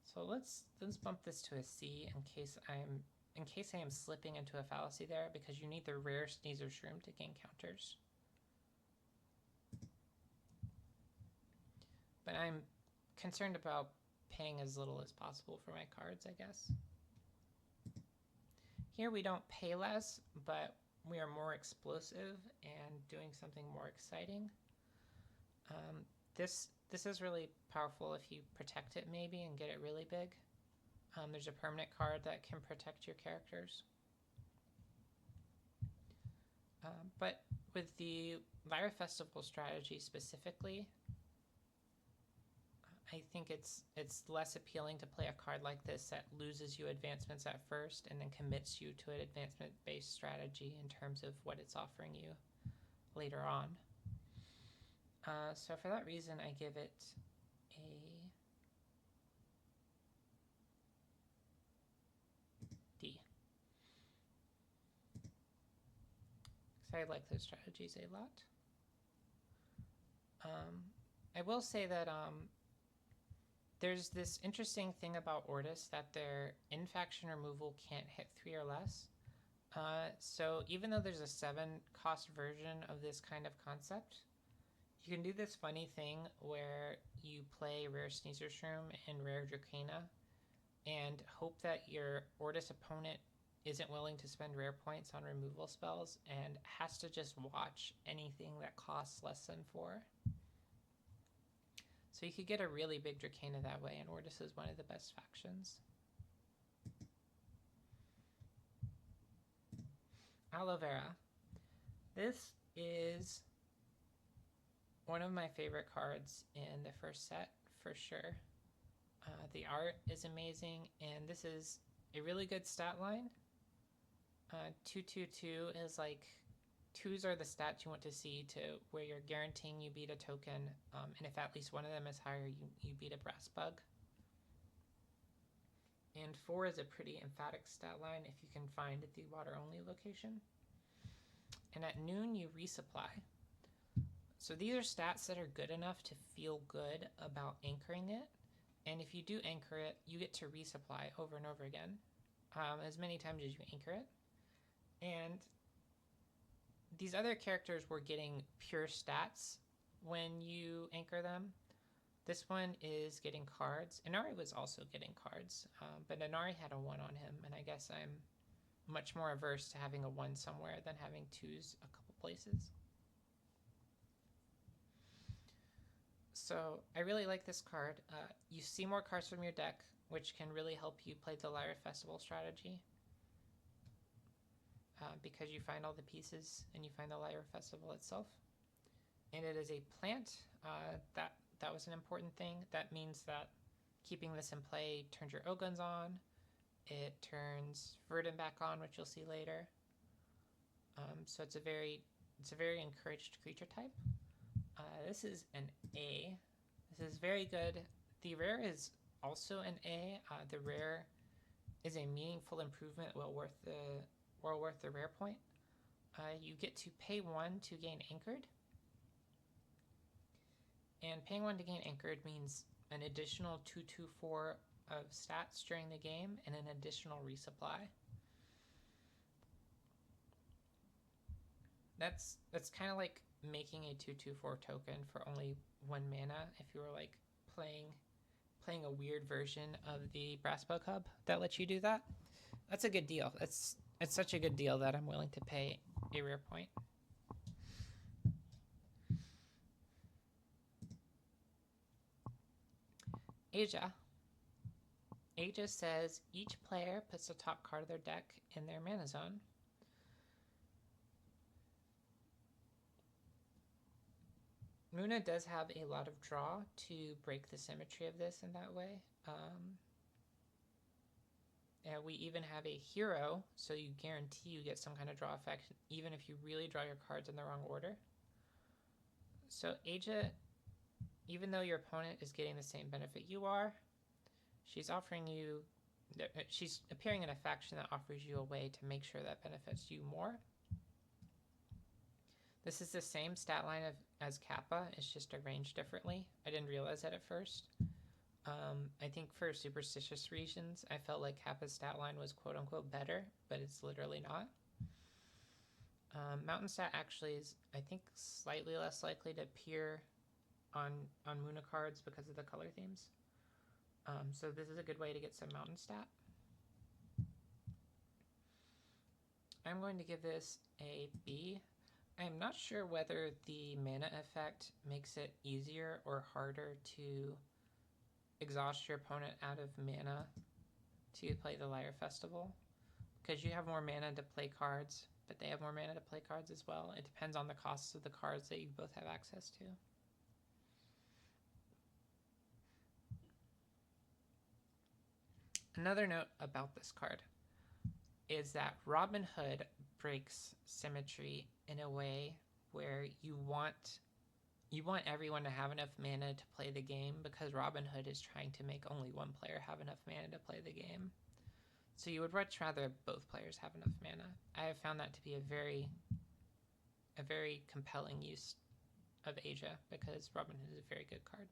So let's bump this to a C in case I am slipping into a fallacy there, because you need the rare Sneasel Shroom to gain counters. But I'm concerned about paying as little as possible for my cards, I guess. Here we don't pay less, but we are more explosive and doing something more exciting. This is really powerful if you protect it maybe and get it really big. There's a permanent card that can protect your characters. But with the Lyra Festival strategy specifically, I think it's less appealing to play a card like this that loses you advancements at first and then commits you to an advancement-based strategy in terms of what it's offering you later on. So for that reason, I give it a D. Because I like those strategies a lot. I will say that there's this interesting thing about Ortis that their in-faction removal can't hit 3 or less. So even though there's a 7-cost version of this kind of concept, you can do this funny thing where you play rare Sneasel Shroom and rare Dracana and hope that your Ortis opponent isn't willing to spend rare points on removal spells and has to just watch anything that costs less than 4. So you could get a really big Dracana that way, and Ortis is one of the best factions. Aloe Vera. This is one of my favorite cards in the first set, for sure. The art is amazing, and this is a really good stat line. 2/2/2 is like, 2s are the stats you want to see to where you're guaranteeing you beat a token, and if at least one of them is higher, you beat a brass bug. And 4 is a pretty emphatic stat line if you can find the water-only location. And at noon, you resupply. So these are stats that are good enough to feel good about anchoring it, and if you do anchor it, you get to resupply over and over again, as many times as you anchor it. And these other characters were getting pure stats when you anchor them. This one is getting cards. Inari was also getting cards, but Inari had a 1 on him, and I guess I'm much more averse to having a 1 somewhere than having 2s a couple places. So I really like this card. You see more cards from your deck, which can really help you play the Lyra Festival strategy. Because you find all the pieces and you find the Lyra Festival itself. And it is a plant. That was an important thing. That means that keeping this in play turns your Oguns on. It turns Verdant back on, which you'll see later. So it's a very encouraged creature type. This is an A. This is very good. The rare is also an A. The rare is a meaningful improvement, well worth the rare point. You get to pay 1 to gain anchored. And paying 1 to gain anchored means an additional 2/4 of stats during the game and an additional resupply. That's kind of like making a 2/4 token for only 1 mana if you were like playing a weird version of the Brassbow Cub that lets you do that. That's a good deal. It's such a good deal that I'm willing to pay a rare point. Asia. Asia says each player puts the top card of their deck in their mana zone. Muna does have a lot of draw to break the symmetry of this in that way. And we even have a hero, so you guarantee you get some kind of draw effect, even if you really draw your cards in the wrong order. So Aja, even though your opponent is getting the same benefit you are, she's appearing in a faction that offers you a way to make sure that benefits you more. This is the same stat line as Kappa, it's just arranged differently. I didn't realize that at first. I think for superstitious reasons, I felt like Kappa's stat line was quote-unquote better, but it's literally not. Mountain stat actually is, I think, slightly less likely to appear on Muna cards because of the color themes. So this is a good way to get some mountain stat. I'm going to give this a B. I'm not sure whether the mana effect makes it easier or harder to exhaust your opponent out of mana to play the Lyre Festival, because you have more mana to play cards, but they have more mana to play cards as well. It depends on the costs of the cards that you both have access to. Another note about this card is that Robin Hood breaks symmetry in a way where you want everyone to have enough mana to play the game, because Robin Hood is trying to make only one player have enough mana to play the game. So you would much rather both players have enough mana. I have found that to be a very compelling use of Asia, because Robin Hood is a very good card.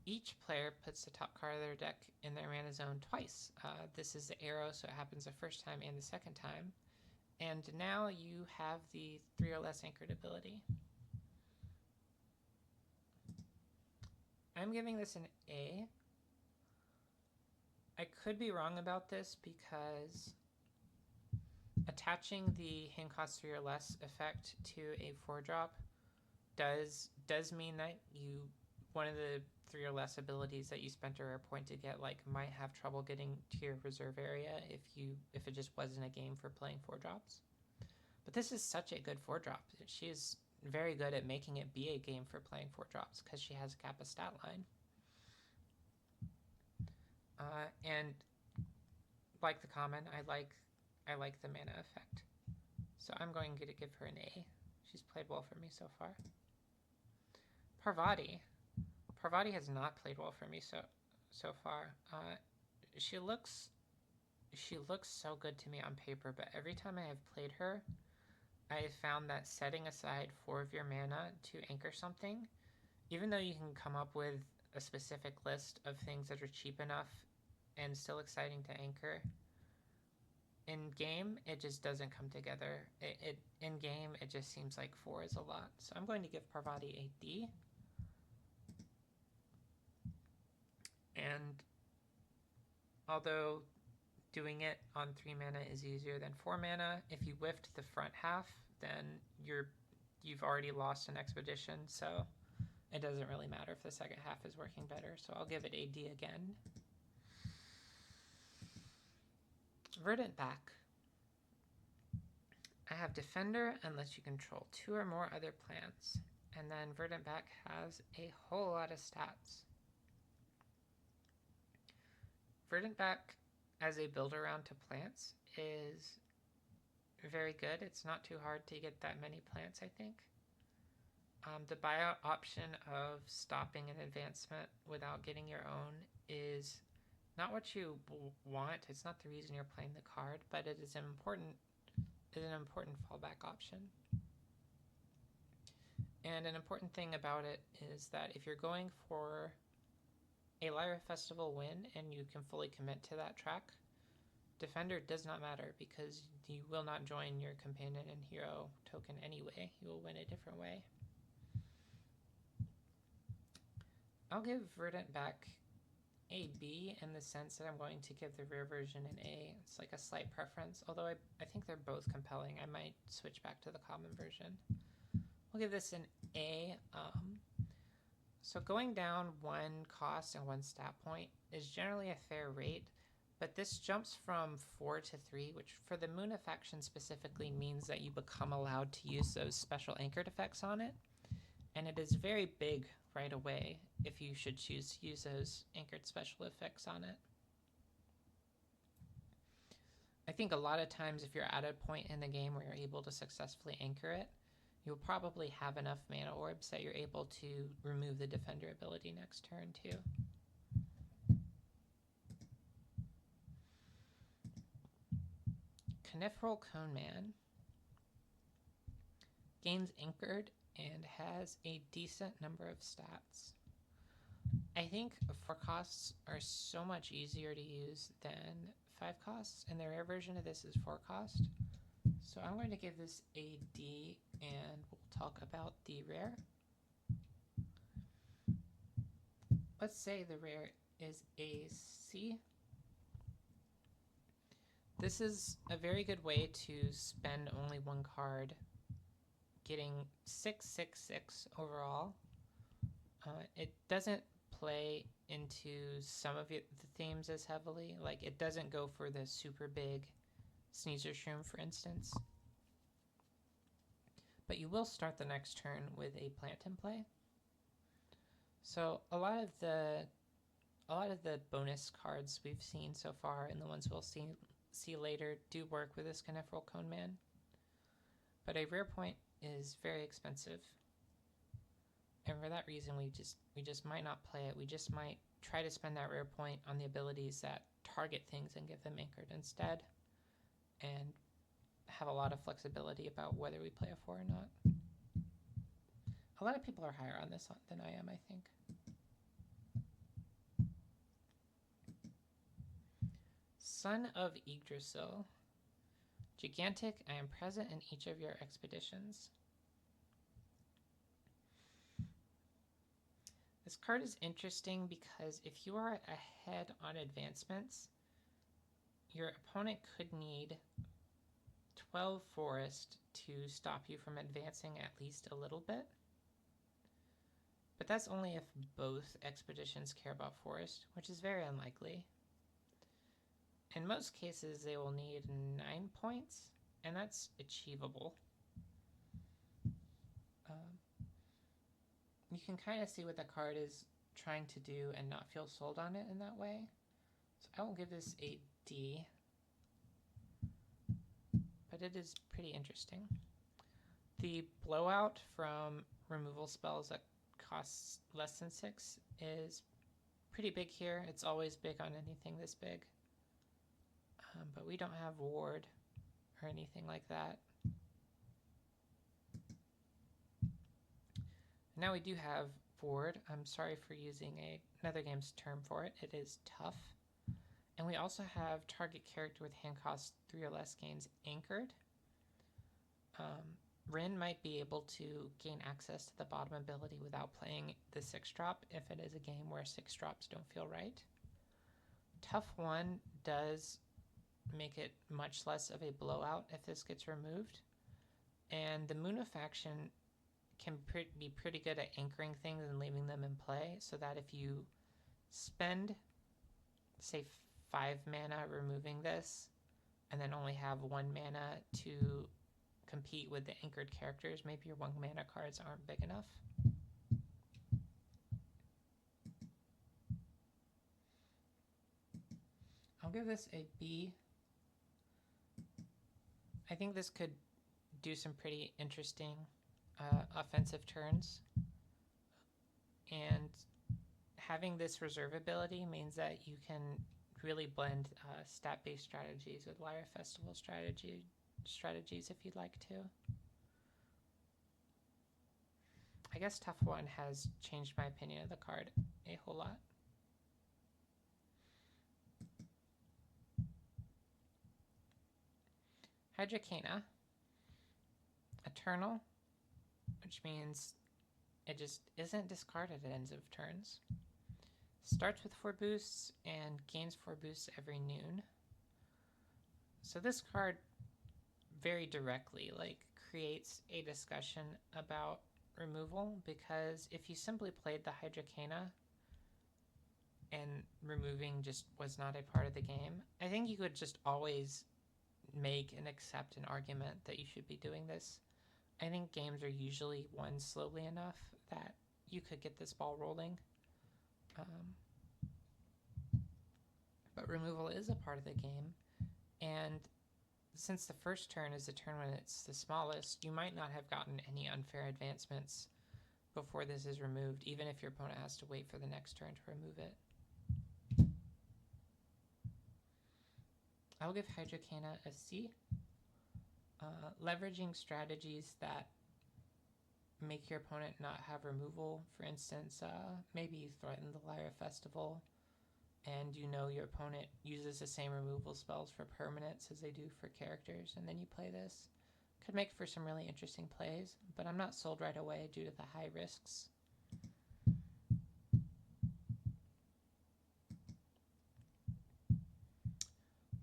Each player puts the top card of their deck in their mana zone twice. This is the arrow, so it happens the first time and the second time. And now you have the 3 or less anchored ability. I'm giving this an A. I could be wrong about this because attaching the hand cost 3 or less effect to a 4-drop does mean that one of the 3 or less abilities that you spent a rare point to get might have trouble getting to your reserve area if it just wasn't a game for playing 4-drops. But this is such a good 4-drop. She is very good at making it be a game for playing 4-drops because she has a Kappa stat line. And like the common, I like the mana effect. So I'm going to give her an A. She's played well for me so far. Parvati. Parvati has not played well for me so far. She looks so good to me on paper, but every time I have played her, I have found that setting aside 4 of your mana to anchor something, even though you can come up with a specific list of things that are cheap enough and still exciting to anchor, in game it just doesn't come together. In game it just seems like 4 is a lot. So I'm going to give Parvati a D. And although doing it on 3 mana is easier than 4 mana, if you whiffed the front half, then you've already lost an expedition, so it doesn't really matter if the second half is working better. So I'll give it a D again. Verdant back. I have Defender and lets you control 2 or more other plants. And then Verdant back has a whole lot of stats. Verdant back as a build around to plants is very good. It's not too hard to get that many plants, I think. The buyout option of stopping an advancement without getting your own is not what you want. It's not the reason you're playing the card, but it is an important fallback option. And an important thing about it is that if you're going for a Lyra Festival win and you can fully commit to that track, Defender does not matter because you will not join your companion and hero token anyway. You will win a different way. I'll give Verdant back a B in the sense that I'm going to give the rare version an A. It's like a slight preference, although I think they're both compelling. I might switch back to the common version. We'll give this an A. So going down one cost and one stat point is generally a fair rate, but this jumps from 4 to 3, which for the Muna faction specifically means that you become allowed to use those special anchored effects on it, and it is very big right away if you should choose to use those anchored special effects on it. I think a lot of times if you're at a point in the game where you're able to successfully anchor it, you'll probably have enough mana orbs that you're able to remove the Defender ability next turn too. Coniferal Coneman gains anchored and has a decent number of stats. I think 4 costs are so much easier to use than 5 costs, and the rare version of this is 4 cost. So I'm going to give this a D, and we'll talk about the rare. Let's say the rare is a C. This is a very good way to spend only 1 card, getting 6/6/6 overall. It doesn't play into some of the themes as heavily. Like, it doesn't go for the super big Sneezer Shroom, for instance. But you will start the next turn with a plant in play. So a lot of the bonus cards we've seen so far and the ones we'll see later do work with this Coniferal Coneman. But a rare point is very expensive. And for that reason, we just might not play it. We just might try to spend that rare point on the abilities that target things and get them anchored instead, and have a lot of flexibility about whether we play a 4 or not. A lot of people are higher on this than I am, I think. Son of Yggdrasil. Gigantic, I am present in each of your expeditions. This card is interesting because if you are ahead on advancements, your opponent could need 12 forest to stop you from advancing at least a little bit. But that's only if both expeditions care about forest, which is very unlikely. In most cases, they will need 9 points, and that's achievable. You can kind of see what the card is trying to do and not feel sold on it in that way. So I will give this a D, but it is pretty interesting. The blowout from removal spells that costs less than 6 is pretty big here. It's always big on anything this big. But we don't have ward or anything like that. Now we do have ward. I'm sorry for using another game's term for it. It is tough. And we also have target character with hand cost 3 or less gains anchored. Rin might be able to gain access to the bottom ability without playing the 6-drop if it is a game where 6 drops don't feel right. Tough 1 does make it much less of a blowout if this gets removed. And the Muna faction can be pretty good at anchoring things and leaving them in play, so that if you spend, say, 5 mana removing this, and then only have 1 mana to compete with the anchored characters, maybe your 1 mana cards aren't big enough. I'll give this a B. I think this could do some pretty interesting offensive turns, and having this reserve ability means that you can really blend stat-based strategies with Lyra Festival strategies if you'd like to. I guess Tough One has changed my opinion of the card a whole lot. Hydrocana. Eternal, which means it just isn't discarded at ends of turns. Starts with 4 boosts and gains 4 boosts every noon. So this card very directly creates a discussion about removal, because if you simply played the Hydrocana and removing just was not a part of the game, I think you could just always make and accept an argument that you should be doing this. I think games are usually won slowly enough that you could get this ball rolling. But removal is a part of the game, and since the first turn is the turn when it's the smallest, you might not have gotten any unfair advancements before this is removed, even if your opponent has to wait for the next turn to remove it. I'll give Hydrocana a C. Leveraging strategies that make your opponent not have removal. For instance, maybe you threaten the Lyra Festival and you know your opponent uses the same removal spells for permanents as they do for characters, and then you play this. Could make for some really interesting plays, but I'm not sold right away due to the high risks.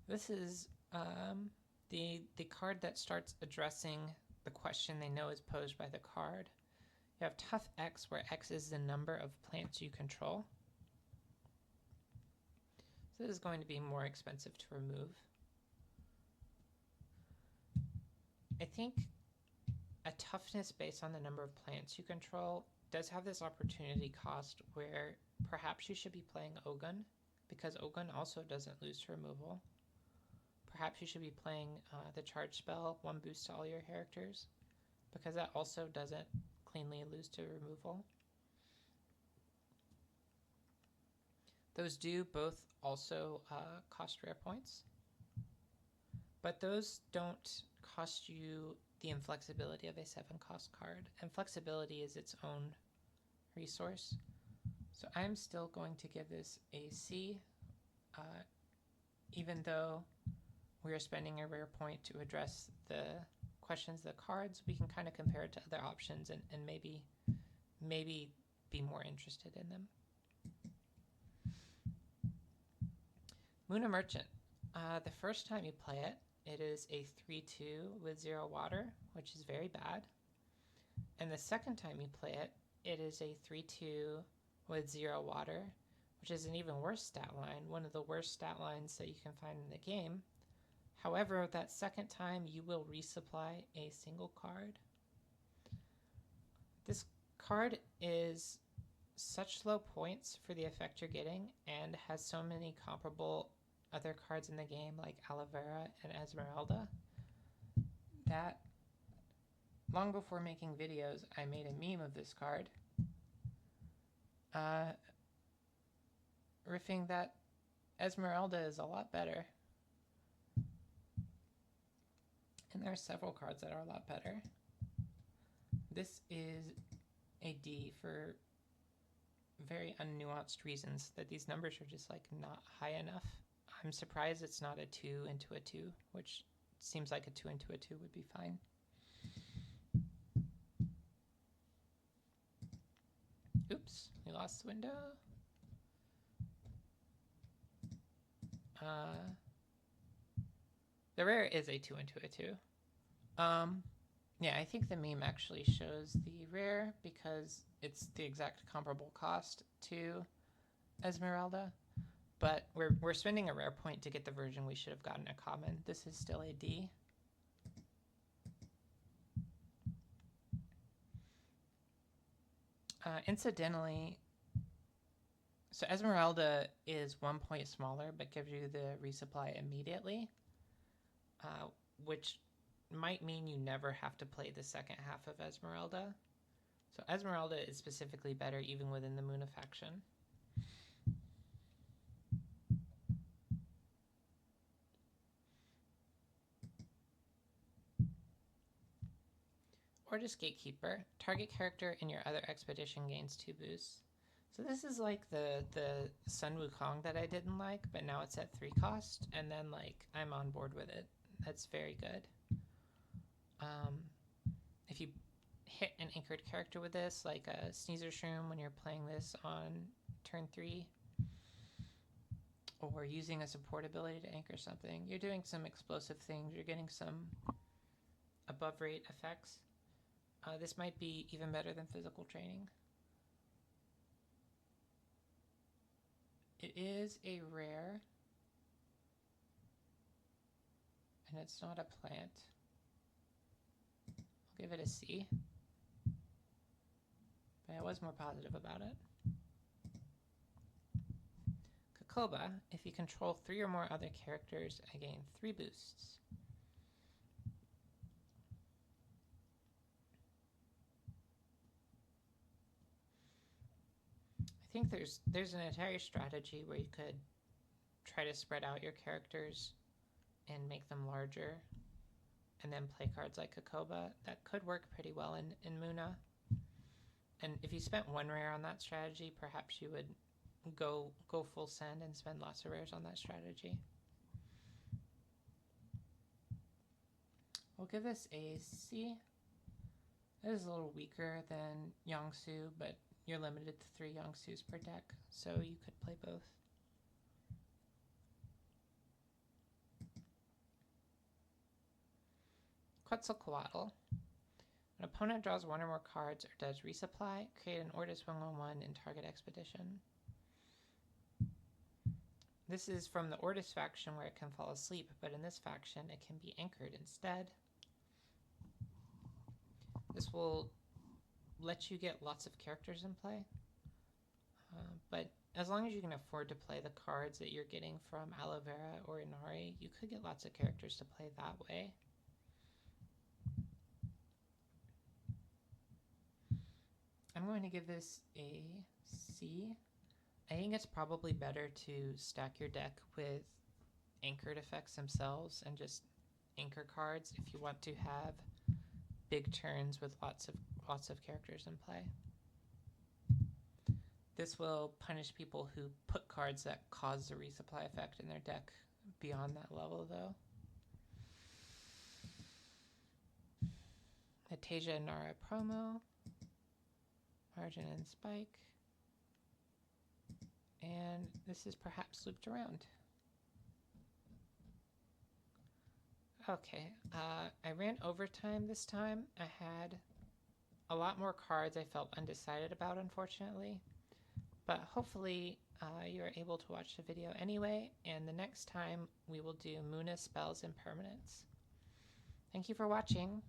This is the card that starts addressing the question they know is posed by the card. You have Tough X, where X is the number of plants you control. So this is going to be more expensive to remove. I think a toughness based on the number of plants you control does have this opportunity cost where perhaps you should be playing Ogun, because Ogun also doesn't lose to removal. Perhaps you should be playing the charge spell, 1 boost to all your characters, because that also doesn't cleanly lose to removal. Those do both also cost rare points, but those don't cost you the inflexibility of a 7-cost card. Inflexibility is its own resource. So I'm still going to give this a C, even though we are spending a rare point to address the questions of the cards. We can kind of compare it to other options and maybe be more interested in them. Muna Merchant. The first time you play it, it is a 3/2 with 0 water, which is very bad. And the second time you play it, it is a 3/2 with 0 water, which is an even worse stat line, one of the worst stat lines that you can find in the game. However, that second time you will resupply a single card. This card is such low points for the effect you're getting and has so many comparable other cards in the game like Aloe Vera and Esmeralda that long before making videos I made a meme of this card riffing that Esmeralda is a lot better, and there are several cards that are a lot better. This is a D for very unnuanced reasons that these numbers are just not high enough. I'm surprised it's not a 2 into a 2, which seems like a 2 into a 2 would be fine. Oops, we lost the window. The rare is a 2 into a 2. Yeah, I think the meme actually shows the rare because it's the exact comparable cost to Esmeralda. But we're spending a rare point to get the version we should have gotten a common. This is still a D. Incidentally, so Esmeralda is 1 point smaller, but gives you the resupply immediately, which might mean you never have to play the second half of Esmeralda. So Esmeralda is specifically better even within the Muna faction. or just Gatekeeper. Target character in your other expedition gains 2 boosts. So this is like the Sun Wukong that I didn't like, but now it's at 3 cost, and then like I'm on board with it. That's very good. If you hit an anchored character with this, like a Sneezer Shroom when you're playing this on turn 3, or using a support ability to anchor something, you're doing some explosive things, you're getting some above rate effects. This might be even better than physical training. It is a rare, and it's not a plant. I'll give it a C, but I was more positive about it. Kokoba, if you control 3 or more other characters, I gain 3 boosts. I think there's an entire strategy where you could try to spread out your characters and make them larger, and then play cards like Kokoba. That could work pretty well in Muna. And if you spent 1 rare on that strategy, perhaps you would go full send and spend lots of rares on that strategy. We'll give this a C. It is a little weaker than Yangsu, but you're limited to 3 Yangsus per deck, so you could play both. Quetzalcoatl. An opponent draws 1 or more cards or does resupply, create an Ortis 1/1 in target expedition. This is from the Ortis faction where it can fall asleep, but in this faction it can be anchored instead. This will let you get lots of characters in play, but as long as you can afford to play the cards that you're getting from Aloe Vera or Inari, you could get lots of characters to play that way. I'm going to give this a C. I think it's probably better to stack your deck with anchored effects themselves and just anchor cards if you want to have big turns with lots of characters in play. This will punish people who put cards that cause the resupply effect in their deck beyond that level, though. Atasia Nara promo, Margin and Spike, and this is perhaps looped around. Okay, I ran overtime this time. I had a lot more cards I felt undecided about, unfortunately, but hopefully you are able to watch the video anyway, and the next time we will do Muna spells and permanents. Thank you for watching.